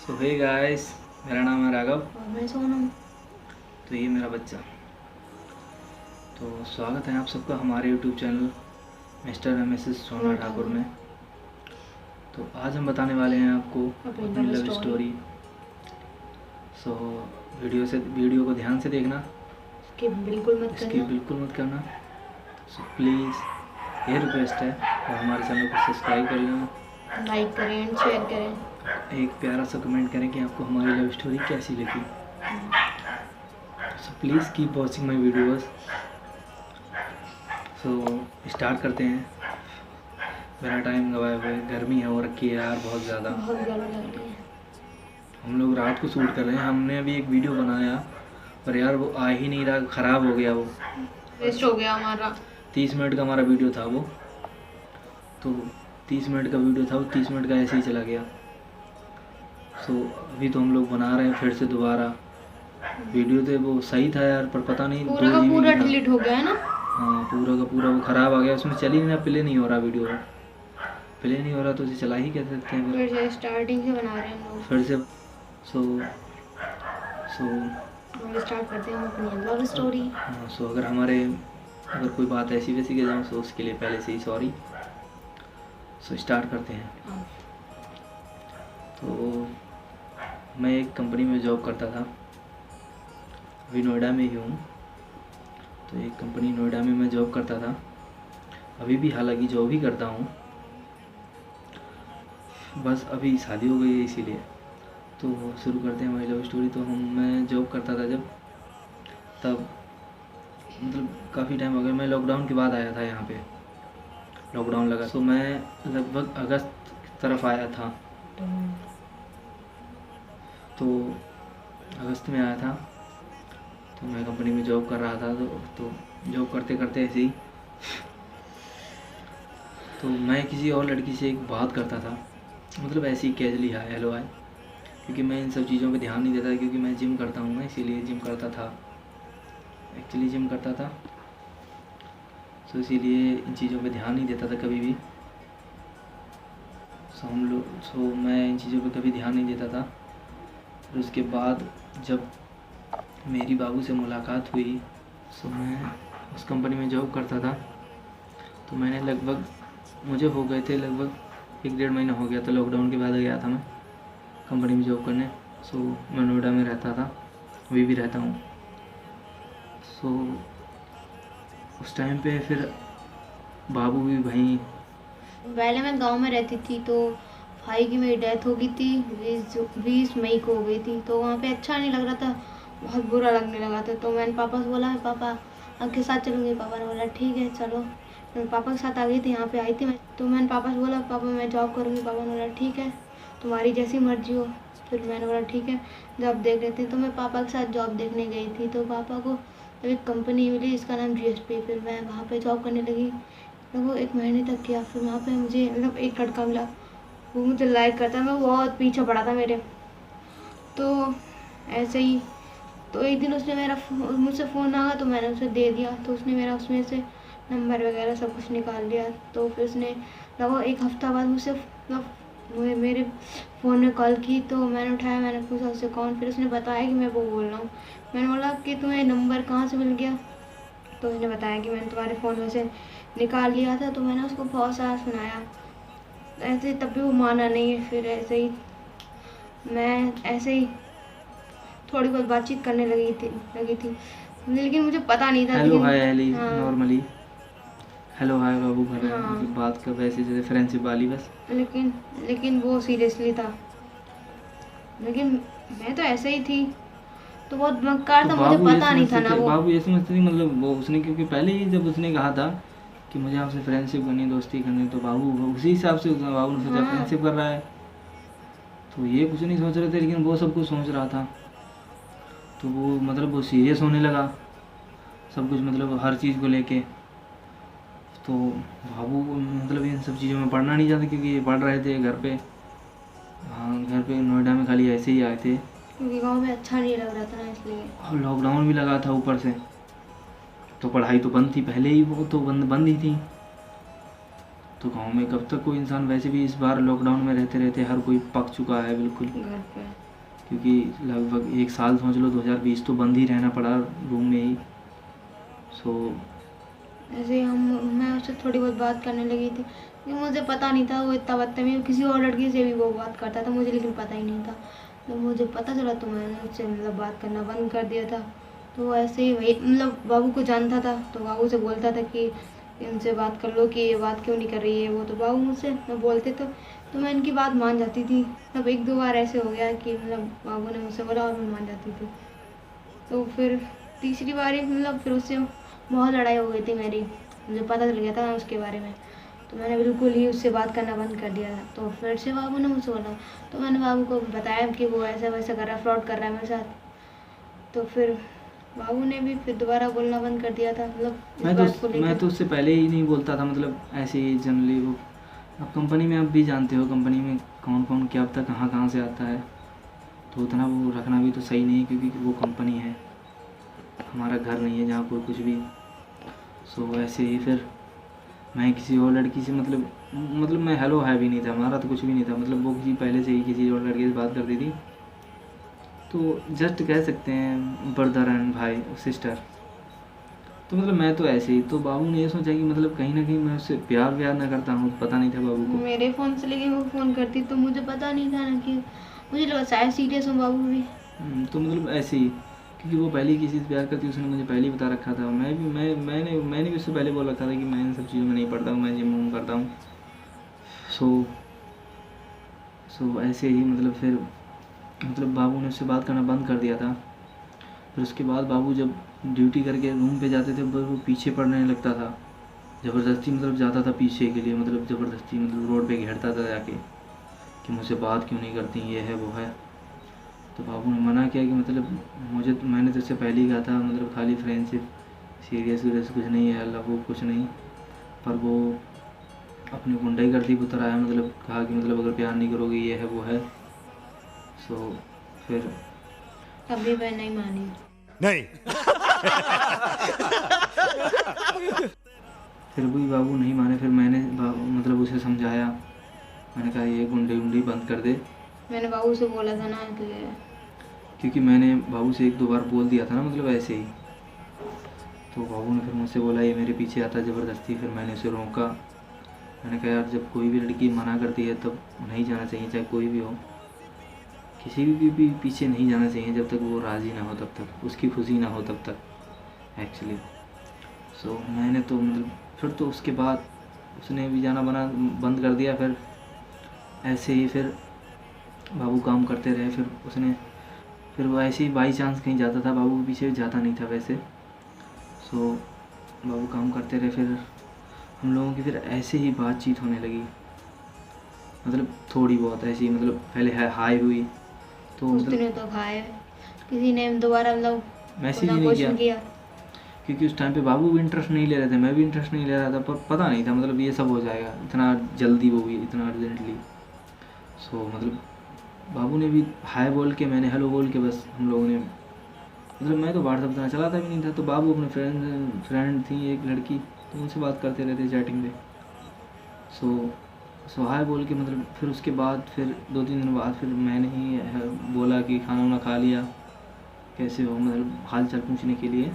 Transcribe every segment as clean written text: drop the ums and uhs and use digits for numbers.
सो hey guys, मेरा नाम है राघव। और मैं सोनम। तो ये मेरा बच्चा। तो स्वागत है आप सबका हमारे YouTube channel mister and Mrs सोना ठाकुर में। तो आज हम बताने वाले हैं आपको अपनी लव स्टोरी। सो वीडियो को ध्यान से देखना, स्किप बिल्कुल मत करना। सो प्लीज़ ये रिक्वेस्ट है तो हमारे चैनल को सब्सक्राइब कर लेना, लाइक करें एंड शेयर करें, एक प्यारा सा कमेंट करें कि आपको हमारी लव स्टोरी कैसी लगी। So please keep watching my videos. So start करते हैं बिना टाइम गवाए हुए। गर्मी हो रखी है यार, बहुत ज़्यादा लग रही है। हम लोग रात को शूट कर रहे हैं। हमने अभी एक वीडियो बनाया पर यार वो आ ही नहीं रहा, ख़राब हो गया, वो वेस्ट हो गया हमारा। 30 मिनट का हमारा वीडियो था वो, तो 30 मिनट का वीडियो था वो 30 मिनट का ऐसे ही चला गया। सो अभी तो हम लोग बना रहे हैं फिर से दोबारा वीडियो। तो वो सही था यार, पर पता नहीं पूरा का पूरा डिलीट हो गया है ना। हाँ पूरा का पूरा वो ख़राब आ गया, उसमें चल ही नहीं, प्ले नहीं हो रहा, वीडियो प्ले नहीं हो रहा तो उसे चला ही कैसे सकते हैं। फिर से स्टार्टिंग से बना रहे हैं हम लोग फिर से। सो स्टार्ट करते हैं अपनी लव स्टोरी। हाँ, सो अगर कोई बात ऐसी वैसी कह जाऊँ तो उसके लिए पहले से ही सॉरी। सो स्टार्ट करते हैं। तो मैं एक कंपनी में जॉब करता था, अभी नोएडा में ही हूँ। तो एक कंपनी नोएडा में मैं जॉब करता था, अभी भी हालांकि जॉब ही करता हूँ, बस अभी शादी हो गई है इसीलिए। तो शुरू करते हैं हमारी लव स्टोरी। तो मैं जॉब करता था तब मतलब काफ़ी टाइम हो गया, मैं लॉकडाउन के बाद आया था यहाँ पे, लॉकडाउन लगा तो मैं लगभग अगस्त की तरफ आया था। तो अगस्त में आया था, तो मैं कंपनी में जॉब कर रहा था। तो जॉब करते करते ऐसे ही तो मैं किसी और लड़की से एक बात करता था, मतलब ऐसे ही कैजुअली हाय हेलो हाय, क्योंकि मैं इन सब चीज़ों पे ध्यान नहीं देता, क्योंकि मैं जिम करता हूँ ना, इसीलिए जिम करता था, एक्चुअली जिम करता था। सो इसीलिए इन चीज़ों पे ध्यान नहीं देता था कभी भी। सो मैं इन चीज़ों पे कभी ध्यान नहीं देता था। फिर उसके बाद जब मेरी बाबू से मुलाकात हुई, सो मैं उस कंपनी में जॉब करता था। तो मैंने मुझे हो गए थे लगभग 1-1.5 महीना हो गया था, लॉकडाउन के बाद गया था मैं कंपनी में जॉब करने। सो मैं नोएडा में रहता था, अभी भी रहता हूँ। सो उस टाइम पे फिर बाबू भी वहीं, पहले मैं गांव में रहती थी, तो भाई की मेरी डेथ हो गई थी 20 मई को हो गई थी। तो वहाँ पे अच्छा नहीं लग रहा था, बहुत बुरा लगने लगा था। तो मैंने पापा से बोला, पापा आपके साथ चलूँगी। पापा ने बोला ठीक है चलो। मैं पापा के साथ आ गई थी, यहाँ पे आई थी मैं। तो मैंने पापा से बोला पापा मैं जॉब करूँगी। पापा ने बोला ठीक है तुम्हारी जैसी मर्जी हो। फिर मैंने बोला ठीक है जॉब देख रहे थे। तो मैं पापा के साथ जॉब देखने गई थी। तो पापा को एक कंपनी मिली, इसका नाम GSP। फिर मैं वहाँ पे जॉब करने लगी, वो 1 महीने तक किया। फिर वहाँ पे मुझे मतलब एक लड़का मिला, वो मुझे लाइक करता, मैं बहुत पीछे पड़ा था मेरे। तो ऐसे ही तो एक दिन उसने मुझसे फ़ोन मांगा, तो मैंने उसे दे दिया। तो उसने मेरा उसमें से नंबर वगैरह सब कुछ निकाल लिया। तो फिर उसने लगभग 1 हफ्ता बाद मुझसे मेरे फ़ोन में कॉल की। तो मैंने उठाया, मैंने पूछा उससे कौन। फिर उसने बताया कि मैं वो बोल रहा हूँ। मैंने बोला कि तुम्हें नंबर कहाँ से मिल गया। तो उसने बताया कि मैंने तुम्हारे फ़ोन में से निकाल लिया था। तो मैंने उसको बहुत सारा सुनाया ऐसे, तब भी वो माना नहीं है। फिर ऐसे ही थोड़ी बहुत बातचीत करने लगी थी, लेकिन मुझे पता नहीं था। Hello hi normally hello hi बाबू भर बात कर वैसे जैसे फ्रेंडशिप वाली बस। लेकिन वो सीरियसली था, लेकिन मैं तो ऐसे ही थी। तो बहुत मक्कार था, मुझे पता नहीं था ना वो। बाबू ये समझते थे, मतलब वो उसने, क्योंकि पहले ही जब उसने कहा था कि मुझे आपसे फ्रेंडशिप करनी, दोस्ती करनी, तो बाबू उसी हिसाब से बाबू ने सोचा फ्रेंडशिप कर रहा है। तो ये कुछ नहीं सोच रहे थे, लेकिन वो सब कुछ सोच रहा था। तो वो सीरियस होने लगा सब कुछ, मतलब हर चीज़ को लेके। तो बाबू मतलब इन सब चीज़ों में पढ़ना नहीं चाहते, क्योंकि ये पढ़ रहे थे घर पे। हाँ घर पे नोएडा में खाली ऐसे ही आए थे, क्योंकि गांव में अच्छा नहीं लग रहा था ना, इसलिए। और लॉकडाउन भी लगा था ऊपर से, तो पढ़ाई तो बंद थी पहले ही, वो तो बंद ही थी। तो गांव में कब तक कोई इंसान, वैसे भी इस बार लॉकडाउन में रहते रहते हर कोई पक चुका है बिल्कुल, घर पे। क्योंकि लगभग 1 साल समझ लो 2020 तो बंद ही रहना पड़ा रूम में ही। सो ऐसे मैं उससे थोड़ी बहुत बात करने लगी थी, लेकिन मुझे पता नहीं था वो इतना बदतमीज, किसी और लड़की से भी वो बात करता था मुझे, लेकिन पता ही नहीं था। तो मुझे पता चला तो मैंने उससे मतलब बात करना बंद कर दिया था। तो ऐसे ही वही मतलब बाबू को जानता था, तो बाबू से बोलता था कि इनसे बात कर लो कि ये बात क्यों नहीं कर रही है वो, तो बाबू मुझसे मैं बोलते तो मैं इनकी बात मान जाती थी। तब 1-2 बार ऐसे हो गया कि मतलब बाबू ने मुझसे बोला और मैं मान जाती थी। तो फिर तीसरी बारी मतलब फिर उससे बहुत लड़ाई हो गई थी मेरी, मुझे पता चल गया था उसके बारे में। तो मैंने बिल्कुल ही उससे बात करना बंद कर दिया था। तो फिर से बाबू ने मुझसे बोला, तो मैंने बाबू को बताया कि वो ऐसा वैसा कर रहा है, फ्रॉड कर रहा है मेरे साथ। तो फिर बाबू ने भी फिर दोबारा बोलना बंद कर दिया था, मतलब इस बात को मैं लेकर। तो उससे पहले ही नहीं बोलता था, मतलब ऐसे ही जनरली वो। अब कंपनी में आप भी जानते हो कंपनी में कौन कौन क्या पता कहाँ कहाँ से आता है, तो उतना वो रखना भी तो सही नहीं है, क्योंकि वो कंपनी है, हमारा घर नहीं है जहाँ कोई कुछ भी। सो ऐसे ही फिर मैं किसी और लड़की से मतलब मैं हेलो है भी नहीं था, हमारा तो कुछ भी नहीं था, मतलब वो किसी पहले से ही किसी और लड़के से बात करती थी। तो जस्ट कह सकते हैं ब्रदर एंड भाई सिस्टर। तो मतलब मैं तो ऐसे ही, तो बाबू ने ये सोचा कि मतलब कहीं ना कहीं मैं उससे प्यार व्यार ना करता हूँ, पता नहीं था बाबू को। मेरे फ़ोन से लेके वो फ़ोन करती तो मुझे पता नहीं था ना, कि मुझे लगा शायद सीरियस हूँ बाबू भी। तो मतलब ऐसे ही, क्योंकि वो पहले ही किसी से प्यार करती, उसने मुझे पहले ही बता रखा था। मैंने भी उससे पहले बोल रखा था कि मैं इन सब चीज़ों में नहीं पढ़ता हूँ, मैं जिम वूम करता हूँ। सो ऐसे ही मतलब बाबू ने उससे बात करना बंद कर दिया था। फिर उसके बाद बाबू जब ड्यूटी करके रूम पे जाते थे वो पीछे पड़ने लगता था ज़बरदस्ती, मतलब जाता था पीछे के लिए, मतलब ज़बरदस्ती, मतलब रोड पे घेरता था जाके कि मुझसे बात क्यों नहीं करती, ये है वो है। तो बाबू ने मना किया कि मतलब मैंने तो उससे पहले ही कहा था, मतलब खाली फ्रेंडशिप, सीरियस वीरियस कुछ नहीं है, अल्लाह वो कुछ नहीं। पर वो अपनी गुंडाई करती उतर आया, मतलब कहा कि मतलब अगर प्यार नहीं करोगे ये है वो है। सो फिर तभी मैं नहीं मानी। नहीं। फिर भी बाबू नहीं माने। फिर मैंने मतलब उसे समझाया, मैंने कहा ये गुंडे उंडी बंद कर दे, मैंने बाबू से बोला था ना, इसलिए। क्योंकि मैंने बाबू से 1-2 बार बोल दिया था ना, मतलब ऐसे ही। तो बाबू ने फिर मुझसे बोला ये मेरे पीछे आता ज़बरदस्ती। फिर मैंने उसे रोका, मैंने कहा यार जब कोई भी लड़की मना करती है तब नहीं जाना चाहिए, चाहे कोई भी हो, किसी भी पीछे नहीं जाना चाहिए जब तक वो राज़ी ना हो, तब तक उसकी खुशी ना हो तब तक एक्चुअली। सो मैंने तो मतलब फिर तो उसके बाद उसने भी जाना बंद कर दिया। फिर ऐसे ही फिर बाबू काम करते रहे। फिर वो ऐसे ही बाई चांस कहीं जाता था, बाबू पीछे जाता नहीं था वैसे। सो बाबू काम करते रहे। फिर हम लोगों की फिर ऐसे ही बातचीत होने लगी, मतलब थोड़ी बहुत ऐसी, मतलब पहले हाई हुई तो उस मतलब दिन तो खाए, किसी ने दोबारा मतलब मैसेज ही नहीं किया, क्योंकि उस टाइम पे बाबू भी इंटरेस्ट नहीं ले रहे थे, मैं भी इंटरेस्ट नहीं ले रहा था, पर पता नहीं था मतलब ये सब हो जाएगा इतना जल्दी, वो भी इतना अर्जेंटली। सो मतलब बाबू ने भी हाय बोल के, मैंने हेलो बोल के, बस हम लोगों ने, मतलब मैं तो व्हाट्सअप इतना चलाता भी नहीं था, तो बाबू अपने फ्रेंड थी एक लड़की, तो उनसे बात करते रहते चैटिंग पे। सो हाय बोल के, मतलब फिर उसके बाद फिर 2-3 दिन बाद फिर मैंने ही बोला कि खाना वाना खा लिया, कैसे हो, मतलब हाल चाल पूछने के लिए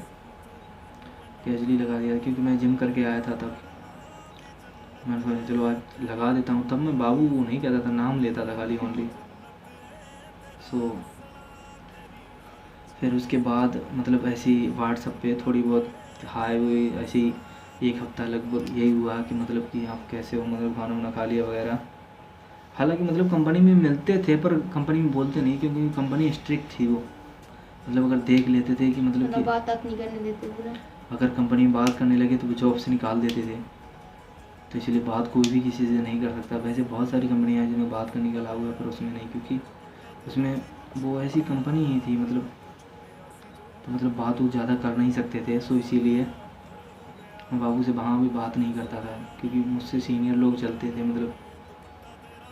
कैजुअली लगा दिया, क्योंकि मैं जिम करके आया था तब। मैं सोचा चलो आज लगा देता हूँ, तब मैं बाबू वो नहीं कहता था, नाम लेता था खाली ओनली। सो फिर उसके बाद मतलब ऐसी व्हाट्सएप पे थोड़ी बहुत हाय हुई, ऐसी 1 हफ्ता लगभग यही हुआ कि मतलब कि आप कैसे हो, मतलब खाना वाना खा लिया वगैरह। हालांकि मतलब कंपनी में मिलते थे पर कंपनी में बोलते नहीं, क्योंकि कंपनी स्ट्रिक्ट थी वो, मतलब अगर देख लेते थे कि मतलब कि बात नहीं करने देते थे ना। अगर कंपनी में बात करने लगे तो वो जॉब से निकाल देते थे, तो इसलिए बात कोई भी किसी से नहीं कर सकता। वैसे बहुत सारी कंपनियाँ हैं जिनमें बात करने का अलाउ है, पर उसमें नहीं, क्योंकि उसमें वो ऐसी कंपनी ही थी, मतलब तो मतलब बात वो ज़्यादा कर नहीं सकते थे। सो इसीलिए मैं बाबू से वहाँ भी बात नहीं करता था, क्योंकि मुझसे सीनियर लोग चलते थे, मतलब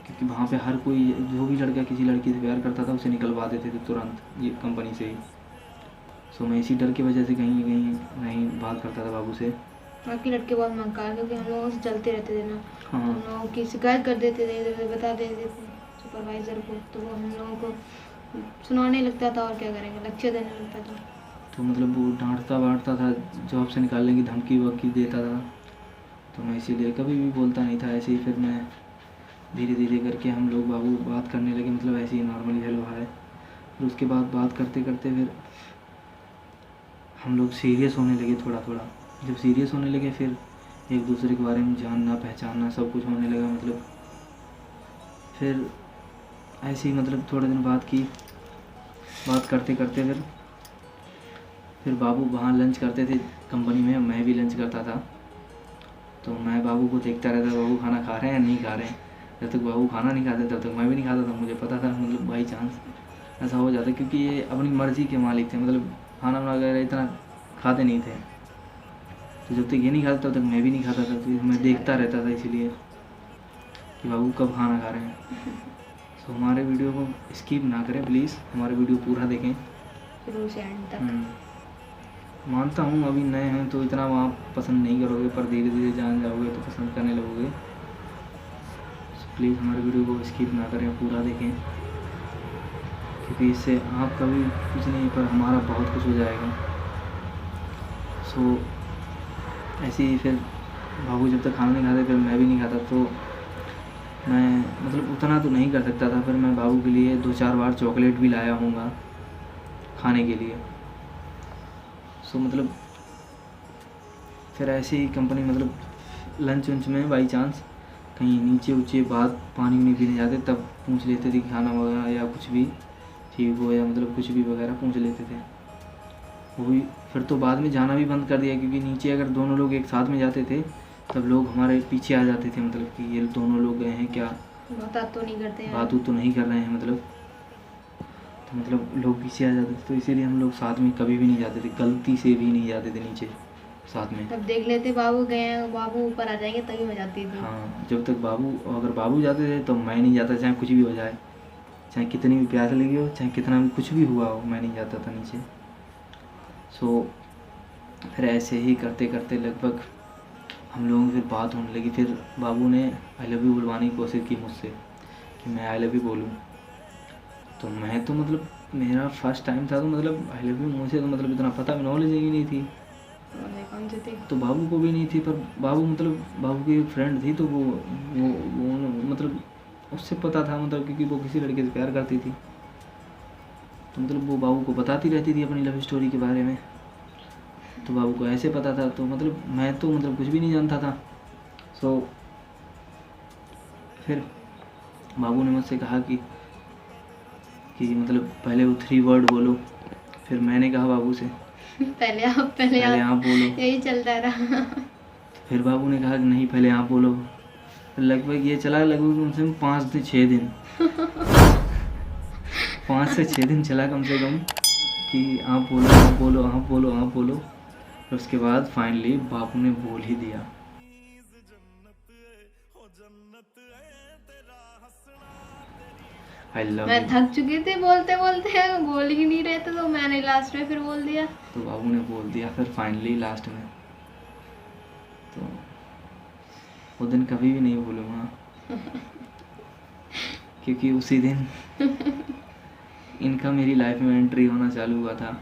क्योंकि वहाँ पे हर कोई जो भी लड़का किसी लड़की से प्यार करता था उसे निकलवा देते थे तुरंत ये कंपनी से ही। सो मैं इसी डर की वजह से कहीं नहीं बात करता था बाबू से। बाकी लड़के बहुत मक्कार, क्योंकि हम लोगों से चलते रहते थे ना, हाँ हम लोगों की शिकायत कर देते थे, इधर उधर बता देते थे सुपरवाइज़र को, तो वो हम लोगों को सुनाने लगता था और क्या करेंगे, लेक्चर देने लगता था। तो मतलब वो डांटता वाटता था, जॉब से निकालने की धमकी वमकी देता था, तो मैं इसीलिए कभी भी बोलता नहीं था। ऐसे ही फिर मैं धीरे धीरे करके हम लोग बाबू बात करने लगे, मतलब ऐसे ही नॉर्मली हेलो हाय। फिर उसके बाद बात करते करते फिर हम लोग सीरियस होने लगे थोड़ा थोड़ा। जब सीरियस होने लगे फिर एक दूसरे के बारे में जानना पहचानना सब कुछ होने लगा। मतलब फिर ऐसे ही मतलब थोड़े दिन बात करते करते फिर बाबू वहाँ लंच करते थे कंपनी में, मैं भी लंच करता था। तो मैं बाबू को देखता रहता, बाबू खाना खा रहे हैं या नहीं खा रहे हैं। जब तक बाबू खाना नहीं खाते तब तक मैं भी नहीं खाता था। मुझे पता था मतलब बाई चांस ऐसा हो जाता, क्योंकि ये अपनी मर्ज़ी के मालिक थे, मतलब खाना वाना वगैरह इतना खाते नहीं थे। तो जब तक ये नहीं खाता तब तक मैं भी नहीं खाता था, तो मैं देखता रहता था इसीलिए कि बाबू कब खाना खा रहे हैं। तो हमारे वीडियो को स्किप ना करें प्लीज़, हमारे वीडियो पूरा देखें शुरू से एंड तक। मानता हूँ अभी नए हैं तो इतना वहाँ पसंद नहीं करोगे, पर धीरे धीरे जान जाओगे तो पसंद करने लगोगे। प्लीज़ हमारे वीडियो को स्किप ना करें, पूरा देखें, क्योंकि इससे आपका भी कुछ नहीं पर हमारा बहुत कुछ हो जाएगा। सो ऐसे ही फिर बाबू जब तक खाना नहीं खाते फिर मैं भी नहीं खाता। तो मैं मतलब उतना तो नहीं कर सकता था, फिर मैं बाबू के लिए 2-4 बार चॉकलेट भी लाया हूँगा खाने के लिए। सो मतलब फिर ऐसे ही कंपनी मतलब लंच वंच में बाई चांस कहीं नीचे ऊँचे बात पानी नहीं पीने जाते तब पूछ लेते थे खाना वगैरह या कुछ भी ठीक हो, या मतलब कुछ भी वगैरह पूछ लेते थे। वो भी फिर तो बाद में जाना भी बंद कर दिया, क्योंकि नीचे अगर दोनों लोग एक साथ में जाते थे तब लोग हमारे पीछे आ जाते थे, मतलब कि ये दोनों लोग गए हैं क्या, बात तो नहीं करते हैं, बात तो नहीं कर रहे हैं मतलब। तो मतलब लोग पीछे आ जाते थे, तो इसीलिए हम लोग साथ में कभी भी नहीं जाते थे, गलती से भी नहीं जाते थे नीचे साथ में। तब देख लेते बाबू गए हैं, बाबू ऊपर आ जाएंगे तभी मैं जाती थी। हाँ, जब तक अगर बाबू जाते थे तो मैं नहीं जाता, चाहे कुछ भी हो जाए, चाहे कितनी भी प्यास लगी हो, चाहे कितना भी कुछ भी हुआ हो, मैं नहीं जाता था नीचे। सो फिर ऐसे ही करते करते लगभग हम लोगों की फिर बात होने लगी। फिर बाबू ने आई लव यू बुलवाने की कोशिश की मुझसे कि मैं आई लव यू बोलूँ। तो मैं तो मतलब मेरा फर्स्ट टाइम था, तो मतलब आई लव यू मुझे तो मतलब इतना पता भी नॉलेज ही नहीं थी, कौन से थे? तो बाबू को भी नहीं थी। पर बाबू मतलब बाबू की एक फ्रेंड थी, तो वो मतलब उससे पता था, मतलब क्योंकि वो किसी लड़के से प्यार करती थी, तो मतलब वो बाबू को बताती रहती थी अपनी लव स्टोरी के बारे में। तो बाबू को ऐसे पता था, तो मतलब मैं तो मतलब कुछ भी नहीं जानता था। सो फिर बाबू ने मुझसे कहा कि मतलब पहले वो 3 वर्ड बोलो। फिर मैंने कहा बाबू से पहले आप बोलो। यही चलता रहा। फिर बाबू ने कहा कि नहीं पहले आप बोलो। फिर लगभग ये चला लगभग कम से कम 5 से 6 दिन 5 से 6 दिन चला कम से कम कि आप बोलो आप बोलो आप बोलो आप बोलो। फिर उसके बाद फाइनली बाबू ने बोल ही दिया। आई लव मैं यू। थक चुकी थी बोलते बोलते, बोल ही नहीं रहे थे, तो मैंने लास्ट में फिर बोल दिया। तो बाबू ने बोल दिया फिर फाइनली लास्ट में। तो वो दिन कभी भी नहीं भूलूंगा क्योंकि उसी दिन इनका मेरी लाइफ में एंट्री होना चालू हुआ था।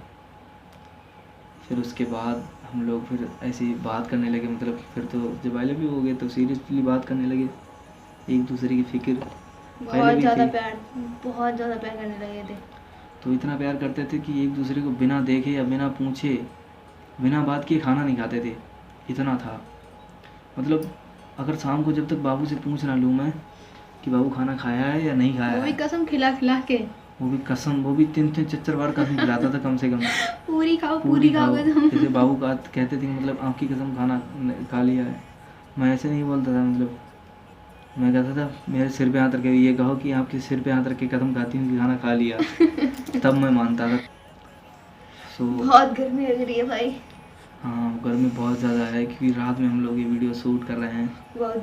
फिर उसके बाद हम लोग फिर ऐसे ही बात करने लगे, मतलब फिर तो जब आई लव यू हो गए तो सीरियसली बात करने लगे, एक दूसरे की फिक्र बहुत ज़्यादा प्यार करने लगे थे। तो इतना प्यार करते थे कि एक दूसरे को बिना देखे या बिना पूछे बिना बात किए खाना नहीं खाते थे, इतना था। मतलब अगर शाम को जब तक बाबू से पूछ ना लूँ मैं कि बाबू खाना खाया है या नहीं खाया वो भी है, कसम खिला खिला के, वो भी 3-3 4 बार कसम खिलाता था कम से कम। पूरी खाओ कसम। जैसे बाबू का कहते थे कि मतलब आपकी कसम खाना खा लिया है, मैं ऐसे नहीं बोलता था, मतलब मैं कहता था मेरे सिर पे हाथ रख के ये कहो कि आपके सिर पे हाथ रख के कसम खाती हूँ कि खाना खा लिया तब मैं मानता था। बहुत गर्मी लग रही है भाई। हाँ, गर्मी बहुत ज़्यादा है क्योंकि रात में हम लोग ये वीडियो शूट कर रहे हैं।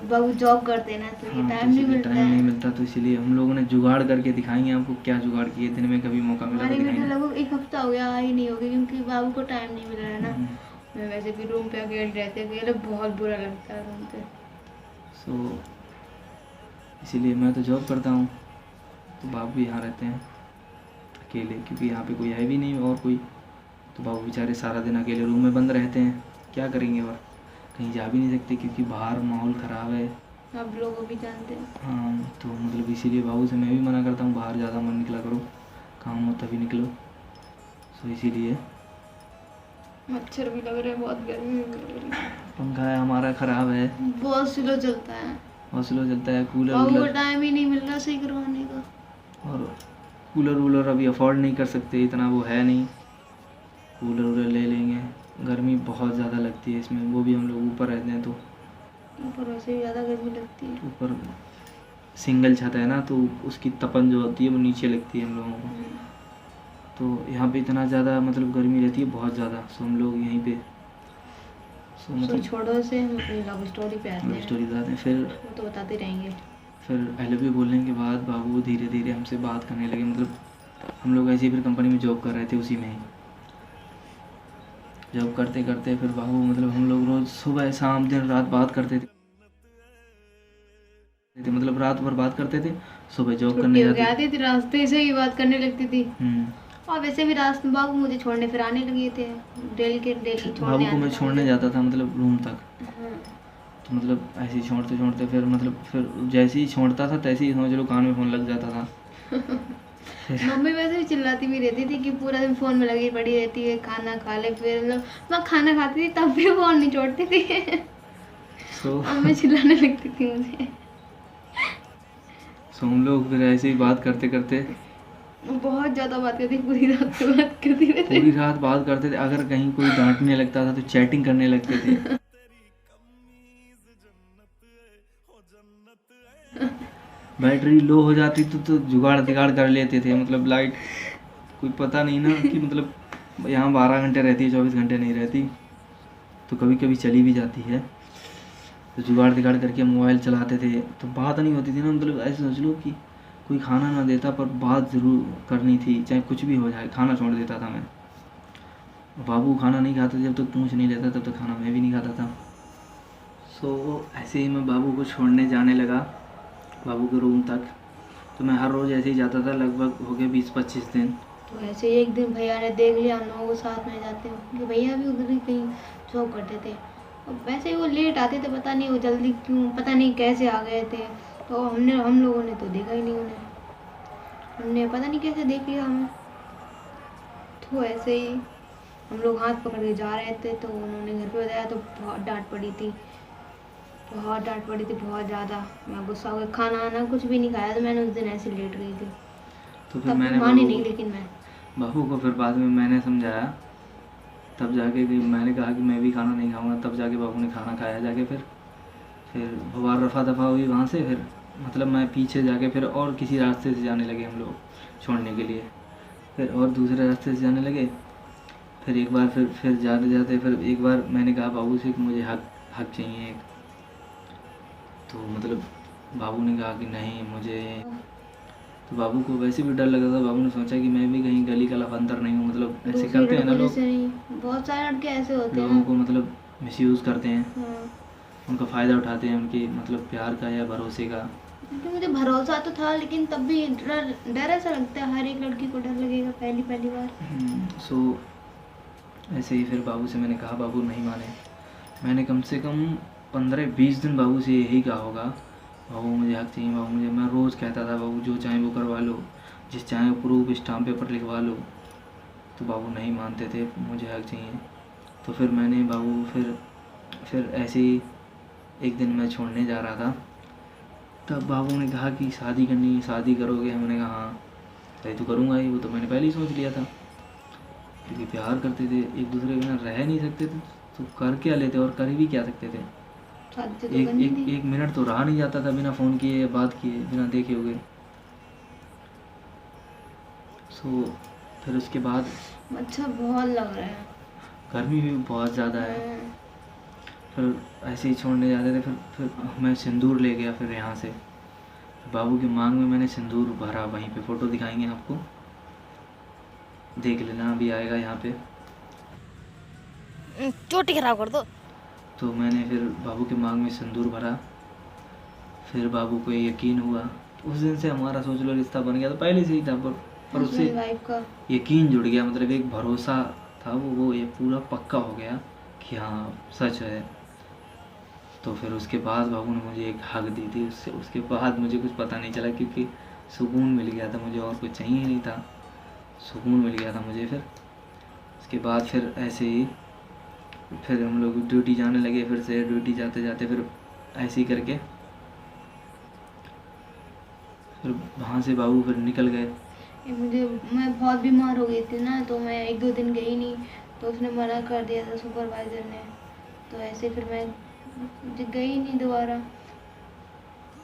बाबू जॉब करते हैं ना, तो ये हाँ, टाइम नहीं मिलता तो इसलिए हम लोगों ने जुगाड़ करके दिखाएंगे आपको क्या जुगाड़ किए, दिन में कभी मौका मिला तो हमारी वीडियो दिखाएंगे। लगभग 1 हफ्ता हो गया, आई नहीं होगी क्योंकि बाबू को टाइम नहीं मिल रहा है ना। मैं वैसे भी रूम पे अकेले रहते अकेले बहुत बुरा लगता है रूम पे। सो इसीलिए मैं तो जॉब करता हूँ, तो बाबू भी यहाँ रहते हैं अकेले, क्योंकि यहाँ पे कोई है भी नहीं और कोई, तो बाबू बेचारे सारा दिन अकेले रूम में बंद रहते हैं, क्या करेंगे और कहीं जा भी नहीं सकते क्योंकि बाहर माहौल ख़राब है। आप लोग भी जानते हैं। हाँ, तो मतलब इसीलिए बाबू से मैं भी मना करता हूँ बाहर ज़्यादा मत निकला करो, काम हो तभी निकलो। सो इसीलिए मच्छर भी लग रहे हैं, बहुत गर्मी भी लग रही है। पंखा है हमारा ख़राब है, बहुत स्लो चलता है, बहुत स्लो चलता है। कूलर बाबू को वूलर, टाइम ही नहीं मिल रहा सही करवाने का। और कूलर वूलर अभी अफोर्ड नहीं कर सकते, इतना वो है नहीं, कूलर वूलर ले लेंगे। गर्मी बहुत ज़्यादा लगती है इसमें, वो भी हम लोग ऊपर रहते हैं तो ऊपर वैसे भी ज़्यादा गर्मी लगती है। ऊपर सिंगल छत है ना, तो उसकी तपन जो होती है वो नीचे लगती है हम लोगों को, तो यहाँ पे इतना ज़्यादा मतलब गर्मी रहती है बहुत ज़्यादा। सो हम लोग यहीं पे तो मतलब छोड़ो से हम अपनी लव स्टोरी पे आते लव हैं। स्टोरी बताते हैं। फिर वो तो बताते रहेंगे। फिर आई लव यू बोलने के बाद बाबू धीरे धीरे हमसे बात करने लगे, मतलब हम लोग ऐसे ही फिर कंपनी में जॉब कर रहे थे, उसी में ही जॉब करते करते फिर बाबू मतलब हम लोग रोज़ सुबह शाम दिन रात बात करते थे, मतलब रात भर बात करते थे, सुबह जॉब करने छुट्टी हो जाते आती थी, रास्ते से ही बात करने लगती थी। हम्म। और वैसे भी रास्ते बाबू मुझे छोड़ने फिर आने लगे थे, डेली छोड़ने बाबू को मैं आते छोड़ने जाता था मतलब रूम तक, थे। हाँ। तो मतलब ऐसे ही छोड़ते छोड़ते फिर मतलब फिर जैसे ही छोड़ता था तैसे ही समझ लो कान में फ़ोन लग जाता था। मम्मी वैसे भी चिल्लाती भी रहती थी कि पूरा दिन फोन में लगी पड़ी रहती है, खाना खा ले। फिर मतलब मैं खाना खाती थी तब भी फोन नहीं छोड़ती थी। सो मम्मी चिल्लाने लगती थी मुझे। सो हम लोग फिर ऐसे ही बात करते करते बहुत ज्यादा बात करती, पूरी रात से बात करती रहती। पूरी रात बात करते थे, अगर कहीं कोई डांटने लगता था तो चैटिंग करने लगते थे। बैटरी लो हो जाती तो जुगाड़ दिगाड़ कर लेते थे, मतलब लाइट कोई पता नहीं ना कि मतलब यहाँ 12 घंटे रहती है, 24 घंटे नहीं रहती, तो कभी कभी चली भी जाती है, तो जुगाड़ दिगाड़ करके मोबाइल चलाते थे। तो बात नहीं होती थी ना, मतलब ऐसे सोच लो कि कोई खाना ना देता पर बात ज़रूर करनी थी, चाहे कुछ भी हो जाए, खाना छोड़ देता था मैं। बाबू खाना नहीं खाते जब तक पूछ नहीं लेता तब तक खाना मैं भी नहीं खाता था। सो ऐसे ही मैं बाबू को छोड़ने जाने लगा बाबू के रूम तक, तो मैं हर रोज़ ऐसे ही जाता था, लगभग हो गए 20-25 दिन। तो ऐसे ही एक दिन भैया ने देख लिया हम लोगों को साथ में जाते हो, क्योंकि भैया भी उधर ही कहीं जॉब करते थे। और वैसे ही वो लेट आते थे, पता नहीं वो जल्दी क्यों, पता नहीं कैसे आ गए थे। तो हम लोगों ने तो देखा ही नहीं उन्हें, हमने पता नहीं कैसे देख लिया हमें। तो ऐसे ही हम लोग हाथ पकड़ के जा रहे थे, तो उन्होंने घर पे बताया तो बहुत डांट पड़ी थी, बहुत डांट पड़ी थी, बहुत ज़्यादा। मैं गुस्सा हो गया, खाना आना कुछ भी नहीं खाया, तो मैंने उस दिन ऐसे लेट गई थी। तो फिर तब मैंने मानी नहीं, लेकिन मैं बाबू को फिर बाद में मैंने समझाया, तब जाके कि मैंने कहा कि मैं भी खाना नहीं खाऊंगा, तब जाके बाबू ने खाना खाया जाके। फिर बार रफ़ा दफ़ा हुई वहाँ से, फिर मतलब मैं पीछे जाके फिर और किसी रास्ते से जाने लगे हम लोग छोड़ने के लिए, फिर और दूसरे रास्ते से जाने लगे। फिर एक बार फिर जाते जाते फिर एक बार मैंने कहा बाबू से कि मुझे हक चाहिए एक, तो मतलब बाबू ने कहा कि नहीं मुझे, तो बाबू को वैसे भी डर लगा था। बाबू ने सोचा कि मैं भी कहीं गली का लफंदर नहीं हूँ, मतलब ऐसे दूसरी करते हैं ना लड़कों लोग, जैसे नहीं, बहुत सारे लड़के ऐसे होते हैं लोगों ना। को मतलब मिसयूज़ करते हैं, हाँ। उनका फ़ायदा उठाते हैं, उनके मतलब प्यार का या भरोसे का। क्योंकि मुझे भरोसा तो था, लेकिन तब भी डर ऐसा लगता है, हर एक लड़की को डर लगेगा पहली बार। सो ऐसे ही फिर बाबू से मैंने कहा, बाबू नहीं माने। मैंने कम से कम 15-20 दिन बाबू से यही कहा होगा, बाबू मुझे हक चाहिए, बाबू मुझे, मैं रोज़ कहता था बाबू जो चाहे वो करवा लो, जिस चाहे प्रूफ स्टाम्प पेपर लिखवा लो, तो बाबू नहीं मानते थे, मुझे हक चाहिए। तो फिर मैंने बाबू फिर ऐसे ही एक दिन मैं छोड़ने जा रहा था, तब बाबू ने कहा कि शादी करनी है, शादी करोगे? हमने कहा हाँ। सही तो करूँगा ही, वो तो मैंने पहले ही सोच लिया था, क्योंकि प्यार करते थे, एक दूसरे के बिना रह नहीं सकते थे, तो कर क्या लेते और कर भी क्या सकते थे। शादी तो एक करनी एक थी। एक मिनट तो रहा नहीं जाता था बिना फ़ोन किए या बात किए, बिना देखे हुए। सो फिर उसके बाद अच्छा बहुत लग रहा है। गर्मी भी बहुत ज़्यादा है, हाँ। फिर ऐसे ही छोड़ने जाते थे। फिर मैं सिंदूर ले गया फिर यहाँ से, बाबू की मांग में मैंने सिंदूर भरा, वहीं पे फ़ोटो दिखाएंगे आपको, देख लेना, अभी आएगा यहाँ पे। चोटी खराब कर दो। तो मैंने फिर बाबू के मांग में सिंदूर भरा। फिर बाबू को यकीन हुआ। उस दिन से हमारा सोच लो रिश्ता बन गया। तो पहले से ही था, पर उससे हस्बैंड वाइफ का। यकीन जुड़ गया, मतलब एक भरोसा था वो ये पूरा पक्का हो गया कि हाँ सच है। तो फिर उसके बाद बाबू ने मुझे एक हक दी थी। उसके बाद मुझे कुछ पता नहीं चला, क्योंकि सुकून मिल गया था मुझे, और कुछ चाहिए ही नहीं था, सुकून मिल गया था मुझे। फिर उसके बाद फिर ऐसे ही फिर हम लोग ड्यूटी जाने लगे। फिर से ड्यूटी जाते जाते फिर ऐसे ही करके फिर वहाँ से बाबू फिर निकल गए। मैं बहुत बीमार हो गई थी ना, तो मैं 1-2 दिन गई नहीं। तो उसने मना कर दिया था सुपरवाइज़र ने। तो ऐसे फिर मैं गई नहीं दोबारा।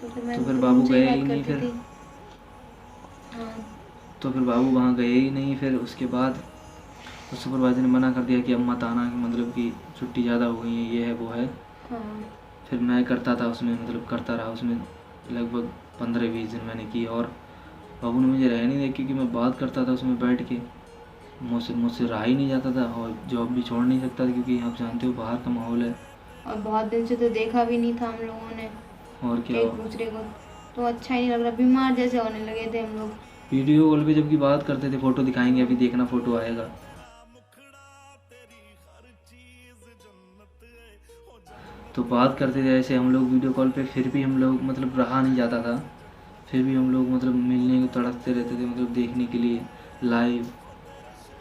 तो फिर बाबू उनसे ही गए बात ही नहीं करती फिर। थी। हाँ। तो फिर बाबू वहाँ गए ही नहीं। फिर उसके बाद तो सुपरवाइज़र ने मना कर दिया कि अब मत आना, कि मतलब कि छुट्टी ज़्यादा हो गई है, ये है वो है। हाँ। फिर मैं करता था उसमें, मतलब करता रहा उसमें लगभग 15-20 दिन मैंने की। और बाबू ने मुझे रहने नहीं दिया, क्योंकि मैं बात करता था उसमें बैठ के। मुझसे रहा ही नहीं जाता था, और जॉब भी छोड़ नहीं सकता था, क्योंकि आप जानते हो बाहर का माहौल है। और बहुत दिन से तो देखा भी नहीं था हम लोगों ने और क्या, एक दूसरे को। तो अच्छा ही नहीं लग रहा, बीमार जैसे होने लगे थे हम लोग। वीडियो कॉल पे जबकि बात करते थे, फ़ोटो दिखाएंगे अभी देखना फ़ोटो आएगा। तो बात करते थे ऐसे हम लोग वीडियो कॉल पे, फिर भी हम लोग मतलब रहा नहीं जाता था। फिर भी हम लोग मतलब मिलने को तड़पते रहते थे, मतलब देखने के लिए लाइव,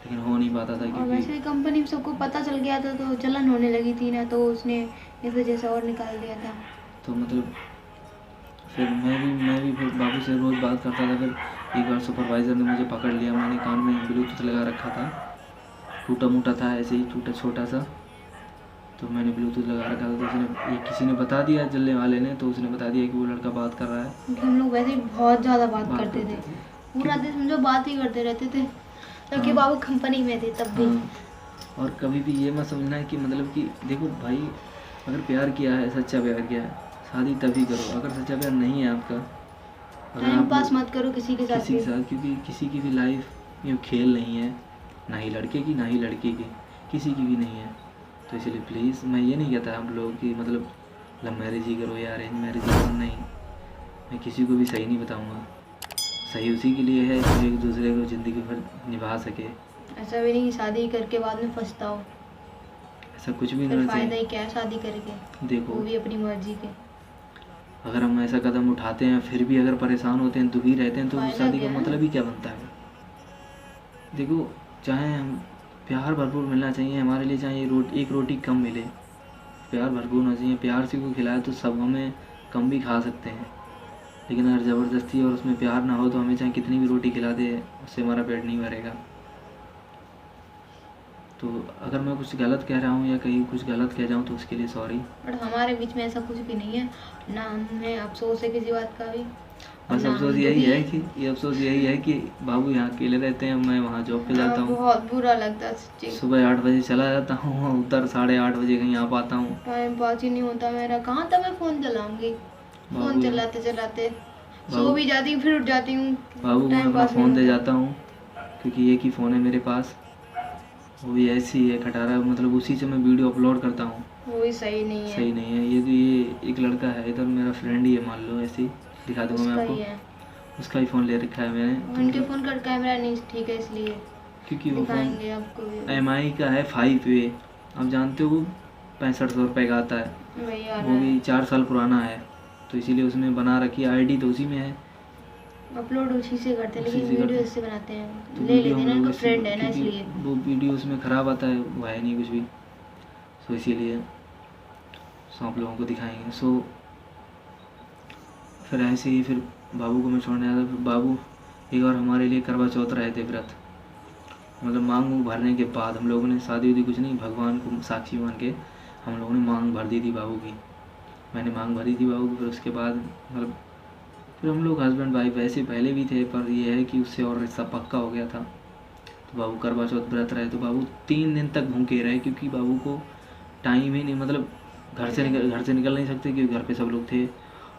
लेकिन हो नहीं पाता था और वैसे क्योंकि भी कंपनी में सबको पता चल गया था, तो जलन होने लगी थी ना, तो उसने इस वजह से और निकाल दिया था। तो मतलब फिर मैं भी फिर बाबू से रोज़ बात करता था। फिर एक बार सुपरवाइज़र ने मुझे पकड़ लिया, मैंने कान में ब्लूटूथ लगा रखा था, टूटा मूटा था ऐसे ही, टूटा छोटा सा। तो मैंने ब्लूटूथ लगा रखा था, तो उसने, ये किसी ने बता दिया, जलने वाले ने, तो उसने बता दिया कि वो लड़का बात कर रहा है। क्योंकि हम लोग वैसे ही बहुत ज़्यादा बात बात करते थे, थे। पूरा दिन समझो बात ही करते रहते थे, जबकि हाँ। बाबू कंपनी में थे तब भी। हाँ। और कभी भी ये मत समझना है कि मतलब कि देखो भाई, अगर प्यार किया है, सच्चा प्यार किया है, शादी तभी करो। अगर सच्चा प्यार नहीं है आपका, अगर टाइम आप पास मत करो किसी के साथ किसी के भी। साथ, क्योंकि किसी की भी लाइफ ये खेल नहीं है, ना ही लड़के की ना ही लड़के की, किसी की भी नहीं है। तो इसलिए प्लीज़, मैं ये नहीं कहता आप लोगों की मतलब लव मैरिज ही करो या अरेंज मैरिज ही करो, नहीं। मैं किसी को भी सही नहीं बताऊँगा। सही उसी के लिए है जो एक दूसरे को ज़िंदगी भर निभा सके। ऐसा भी नहीं कि शादी करके बाद में पछताओ, ऐसा कुछ भी फिर नहीं फायदा चाहिए। ही क्या है शादी करके, देखो, वो भी अपनी मर्जी के। अगर हम ऐसा कदम उठाते हैं फिर भी अगर परेशान होते हैं, दुखी रहते हैं, तो फायदा शादी का क्या है? मतलब ही क्या बनता है। देखो, चाहे हम प्यार भरपूर मिलना चाहिए हमारे लिए, चाहे एक रोटी कम मिले, प्यार भरपूर होना चाहिए। प्यार से कोई खिलाए तो सब हमें कम भी खा सकते हैं, लेकिन अगर ज़बरदस्ती और उसमें प्यार ना हो तो हमें चाहे कितनी भी रोटी खिला दे, उससे हमारा पेट नहीं भरेगा। तो अगर मैं कुछ गलत कह रहा हूँ या कहीं कुछ गलत कह जाऊँ तो उसके लिए सॉरी। बट हमारे बीच में ऐसा कुछ भी नहीं है, ना हमें अफसोस है किसी बात का भी। बस ना अफसोस हम यही दुखी है हैं। कि अफसोस यही है कि बाबू यहाँ अकेले रहते हैं, मैं वहाँ जॉब पे जाता हूँ। बहुत बुरा लगता है सच्ची। सुबह 8 बजे चला जाता हूँ, उधर 8:30 बजे कहीं आ पाता हूँ। टाइम पास ही नहीं होता मेरा, कहाँ तक मैं फ़ोन चलाऊंगी। फ़ोन बाबू चलाते चलाते सो बाबू भी जाती हूँ, फिर उठ जाती हूँ। बाबू मैं टाइम अपना पास नहीं फ़ोन दे होता। जाता हूँ, क्योंकि एक ही फ़ोन है मेरे पास, वो भी ऐसी है खटारा, मतलब उसी से मैं वीडियो अपलोड करता हूँ। वो भी सही नहीं है। सही नहीं है ये। तो ये एक लड़का है इधर, मेरा फ्रेंड ही है मान लो, ऐसे ही दिखा दूंगा मैं उसका आपको। ही है। उसका ही फ़ोन ले रखा है मैंने, तो उनके मतलब फ़ोन का कैमरा नहीं ठीक है, इसलिए क्योंकि वो फ़ोन दिखाएंगे आपको भी। MI का है 5A, आप जानते हो, वो 6500 रुपये का आता है। वही आ रहा वो भी है। 4 साल पुराना है, तो इसीलिए उसने बना रखी है, ID तो उसी में है। अपलोड उसी से करते हैं, उसी लेकिन से वीडियो करते इससे बनाते हैं, तो ले वीडियो लेते हम हैं ना, लोग उनका इसी, फ्रेंड है ना, क्योंकि इसलिए। वो वीडियो उसमें ख़राब आता है, वो है नहीं कुछ भी, सो इसीलिए आप लोगों को दिखाएंगे। सो फिर ऐसे ही फिर बाबू को मैं छोड़ने आया था। फिर बाबू एक बार हमारे लिए करवा चौथ रहे थे व्रत, मतलब मांग उंग भरने के बाद हम लोगों ने, शादी उदी कुछ नहीं, भगवान को साक्षी मान के हम लोगों ने मांग भर दी थी बाबू की। मैंने मांग भरी थी बाबू की। फिर उसके बाद मतलब फिर हम लोग हस्बैंड वाइफ वैसे पहले भी थे, पर ये है कि उससे और रिश्ता पक्का हो गया था। तो बाबू करवा चौथ व्रत रहे, तो बाबू 3 दिन तक भूखे रहे, क्योंकि बाबू को टाइम ही नहीं, मतलब घर से निकल नहीं सकते, क्योंकि घर पे सब लोग थे,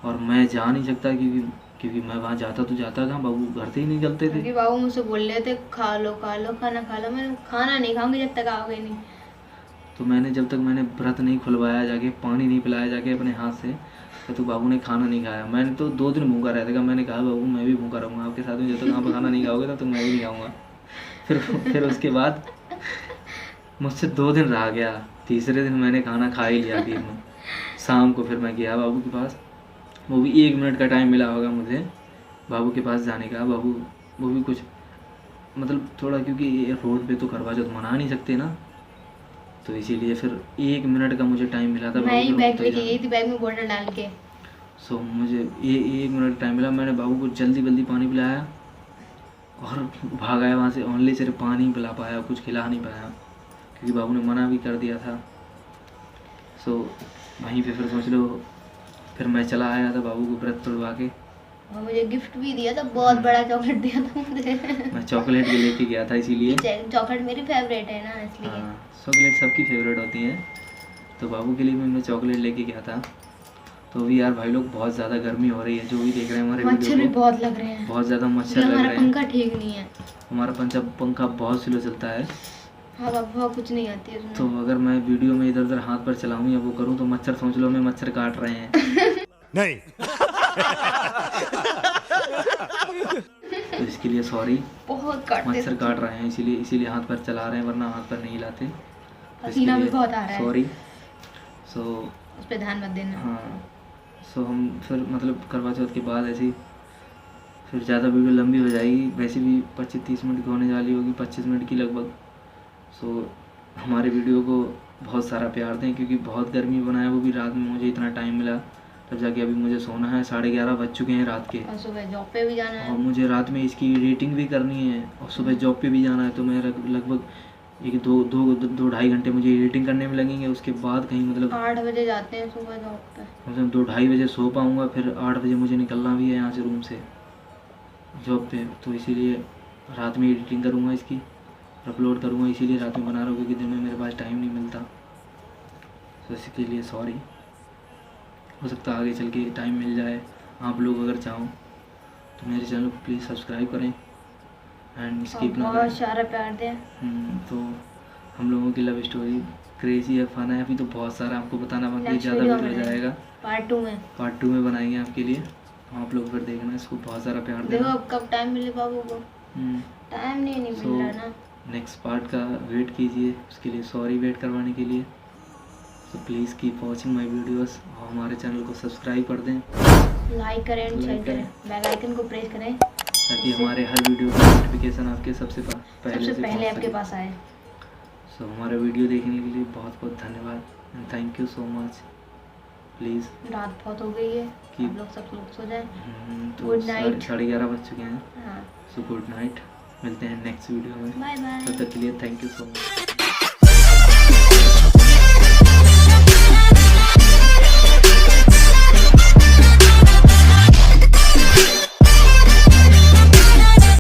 और मैं जा नहीं सकता, क्योंकि मैं वहाँ जाता तो जाता कहाँ, बाबू घर से ही निकलते थे। क्योंकि बाबू मुझसे बोल रहे थे खा लो खाना खा लो, मैंने खाना नहीं खाऊंगी जब तक आओगे नहीं। तो मैंने जब तक मैंने व्रत नहीं खुलवाया जाके, पानी नहीं पिलाया जाके अपने हाथ से, तो बाबू ने खाना नहीं खाया। मैंने तो 2 दिन भूखा रहता। मैंने कहा बाबू मैं भी भूखा रहूँगा आपके साथ में, जब तक आप खाना नहीं खाओगे तब तक मैं भी नहीं खाऊँगा। फिर उसके बाद मुझसे 2 दिन रहा गया। तीसरे दिन मैंने खाना खा ही लिया आखिर में। शाम को फिर मैं गया बाबू के पास, वो भी 1 मिनट का टाइम मिला होगा मुझे बाबू के पास जाने का। बाबू वो भी कुछ मतलब थोड़ा, क्योंकि ये रोड पे तो करवा चौथ मना नहीं सकते ना, तो इसीलिए फिर 1 मिनट का मुझे टाइम मिला था। मैं ही बैग लेके गई थी, बैग में बोतल डाल के। सो मुझे ये 1 मिनट टाइम मिला। मैंने बाबू को जल्दी जल्दी पानी पिलाया और भाग आया वहाँ से। ओनली सिर्फ पानी पिला पाया, कुछ खिला नहीं पाया, क्योंकि बाबू ने मना भी कर दिया था। सो वहीं पे फिर सोच लो, फिर मैं चला आया था बाबू को व्रत तोड़वा के। और मुझे गिफ्ट भी दिया था, बहुत बड़ा चॉकलेट दिया था मुझे। मैं चॉकलेट भी लेके गया था, इसीलिए चॉकलेट मेरी फेवरेट है ना, इसलिए। हाँ, चॉकलेट सबकी फेवरेट होती है, तो बाबू के लिए भी मैं चॉकलेट लेके गया था। तो भी यार भाई लोग, बहुत ज़्यादा गर्मी हो रही है, जो भी देख रहे हैं हमारे मच्छर भी बहुत लग रहे हैं, बहुत ज़्यादा मच्छर लग रहे हैं। हमारा पंखा ठीक नहीं है, हमारा पंखा बहुत स्लो चलता है, हवा कुछ नहीं आती है उसमें। तो अगर मैं वीडियो में इधर उधर हाथ पर चलाऊं या वो करूं तो मच्छर, समझ लो मैं मच्छर काट रहे हैं। नहीं। तो इसके लिए सॉरी, बहुत काटते मच्छर काट रहे हैं, इसीलिए हाथ पर चला रहे हैं, वरना हाथ पर नहीं हिलाते। पसीना भी बहुत आ रहा है, सॉरी। सो उस पर ध्यान मत देना। हाँ, सो हम फिर मतलब करवा चौथ के बाद ऐसे ही फिर ज़्यादा वीडियो लंबी हो जाएगी, वैसे भी 25-30 मिनट की होने वाली होगी, 25 मिनट की लगभग। सो हमारे वीडियो को बहुत सारा प्यार दें, क्योंकि बहुत गर्मी बनाया, वो भी रात में मुझे इतना टाइम मिला, तब जाके अभी मुझे सोना है। 11:30 बज चुके हैं रात के, और सुबह जॉब पे भी जाना है, और मुझे रात में इसकी एडिटिंग भी करनी है, और सुबह जॉब पे भी जाना है। तो मैं लगभग 2-2.5 घंटे मुझे एडिटिंग करने में लगेंगे। उसके बाद कहीं मतलब 8 बजे जाते हैं सुबह जॉब पे, मतलब 2-2.5 बजे सो पाऊँगा, फिर 8 बजे मुझे निकलना भी है यहाँ से, रूम से जॉब पे। तो इसीलिए रात में एडिटिंग करूँगा, इसकी अपलोड करूँगा, इसीलिए रात में बना रहा हूँ, क्योंकि दिन में मेरे पास टाइम नहीं मिलता। तो इसके लिए सॉरी। हो सकता है आगे चल के टाइम मिल जाए। आप लोग अगर चाहो तो मेरे चैनल को प्लीज़ सब्सक्राइब करें एंड स्किप ना करें। बहुत सारा प्यार दें। तो हम लोगों की लव स्टोरी क्रेजी है, फन है। अभी तो बहुत सारा आपको बताना बाकी, ज़्यादा वीडियो हो जाएगा। पार्ट 2 में बनाएंगे आपके लिए, आप लोग फिर देखना, इसको बहुत सारा प्यार देना। देखो अब कब टाइम मिले बाबू को, टाइम नहीं मिल रहा ना। नेक्स्ट पार्ट का वेट कीजिए, उसके लिए सॉरी वेट करवाने के लिए। तो please keep watching my videos, और हमारे चैनल को सब्सक्राइब कर दें, लाइक करें एंड शेयर करें, बेल आइकन को प्रेस करें, ताकि हमारे हर वीडियो का नोटिफिकेशन आपके सबसे पहले आपके पास आए। सो हमारा वीडियो देखने के लिए बहुत बहुत धन्यवाद and thank you so much. Please, रात बहुत हो गई है, आप लोग सब लोग सो जाएं। तो गुड नाइट। 11:30 बज चुके हैं। हाँ, सो गुड नाइट, मिलते हैं नेक्स्ट वीडियो में। Bye bye. तब तक के लिए थैंक यू सो मच।